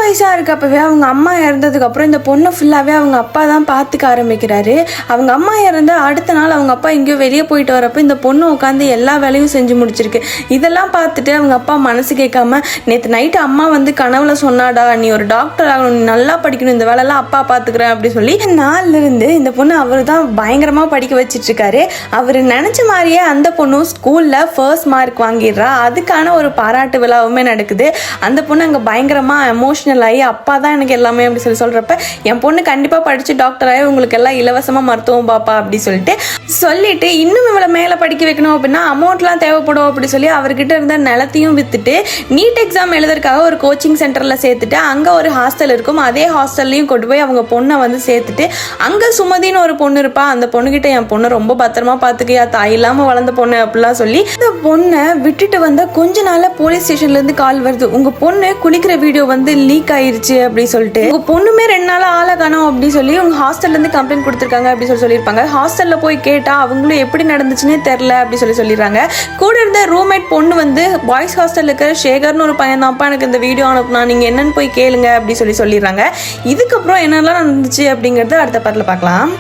வயசாக இருக்கப்பவே அவங்க அம்மா இறந்ததுக்கப்புறம் இந்த பொண்ணை ஃபுல்லாகவே அவங்க அப்பா தான் பார்த்துக்க ஆரம்பிக்கிறாரு. அவங்க அம்மா இறந்த அடுத்த நாள் அவங்க அப்பா எங்கேயோ வெளியே போயிட்டு வரப்போ இந்த பொண்ணு உட்காந்து எல்லா வேலையும் செஞ்சு முடிச்சிருக்கு. இதெல்லாம் பார்த்துட்டு அவங்க அப்பா மனசு கேட்காம, நேற்று நைட்டு அம்மா வந்து கனவுல சொன்னாடா, நீ ஒரு டாக்டர் ஆகணும், நீ நல்லா படிக்கணும், இந்த வேலைலாம் அப்பா பார்த்துக்கிறேன் அப்படி சொல்லி நாள்ல இருந்து இந்த பொண்ணு அவர் தான் பயங்கரமாக படிக்க வச்சிட்டு இருக்காரு. அவர் நினச்ச மாதிரியே அந்த பொண்ணும் ஸ்கூலில் ஃபர்ஸ்ட் மார்க் வாங்கிடுறா. அதுக்கான ஒரு பாராட்டு விழாவுமே நடக்குது. அந்த பொண்ணு அங்கே பயங்கரமாக எமோஷ்னல் ஆகி, அப்பா தான் எனக்கு எல்லாமே அப்படி சொல்கிறப்ப, என் பொண்ணு கண்டிப்பாக படித்து டாக்டர் ஆகி உங்களுக்கு எல்லாம் இலவசமாக மருத்துவம் பாப்பா அப்படி சொல்லிட்டு இன்னும் இவளை மேலே படிக்க வைக்கணும் அப்படின்னா அமௌண்ட்லாம் தேவைப்படும் அப்படி சொல்லி அவர்கிட்ட இருந்த நிலத்தையும் விற்றுட்டு நீட் எக்ஸாம் எழுதுறதுக்காக ஒரு கோச்சிங் சென்டரில் சேர்த்துட்டு அங்கே ஒரு ஹாஸ்டல் இருக்கும். அதே ஹாஸ்டல்லையும் கொண்டு போய் அவங்க பொண்ணை வந்து சேர்த்துட்டு அங்கே சுமதின்னு ஒரு பொண்ணு இருப்பா. அந்த பொண்ணுகிட்ட என் பொண்ணு ரொம்ப பத்திரமா பார்த்துக்கியா, தாய் இல்லாமல் வளர்ந்த பொண்ணு அப்படிலாம் சொல்லி இந்த பொண்ணை விட்டுட்டு வந்த கொஞ்ச நாளில் போலீஸ் ஸ்டேஷன்லேருந்து கால் வருது. உங்கள் பொண்ணு குளிக்கிற வீடியோ வந்து லீக் ஆயிருச்சு அப்படி சொல்லிட்டு, உங்கள் பொண்ணுமே 2 நாள் ஆளை காணோம் அப்படி சொல்லி உங்க ஹாஸ்டல்லேருந்து கம்ப்ளைண்ட் கொடுத்துருக்காங்க அப்படி சொல்லியிருப்பாங்க. ஹாஸ்டலில் போய் கேட்டா அவங்களும் எப்படி நடந்துச்சுன்னே தெரில அப்படி சொல்லிடுறாங்க. கூட இருந்த ரூம்மேட் பொண்ணு வந்து பாய்ஸ் ஹாஸ்டல் இருக்கிற சேகர்னு ஒரு பையன் தான்ப்பா எனக்கு இந்த வீடியோ அனுப்புனா, நீங்க என்னன்னு போய் கேளுங்க அப்படி சொல்லிடுறாங்க. இதுக்கப்புறம் என்னெல்லாம் நடந்துச்சு அப்படிங்கறது அடுத்த பாட்டில் பார்க்கலாம்.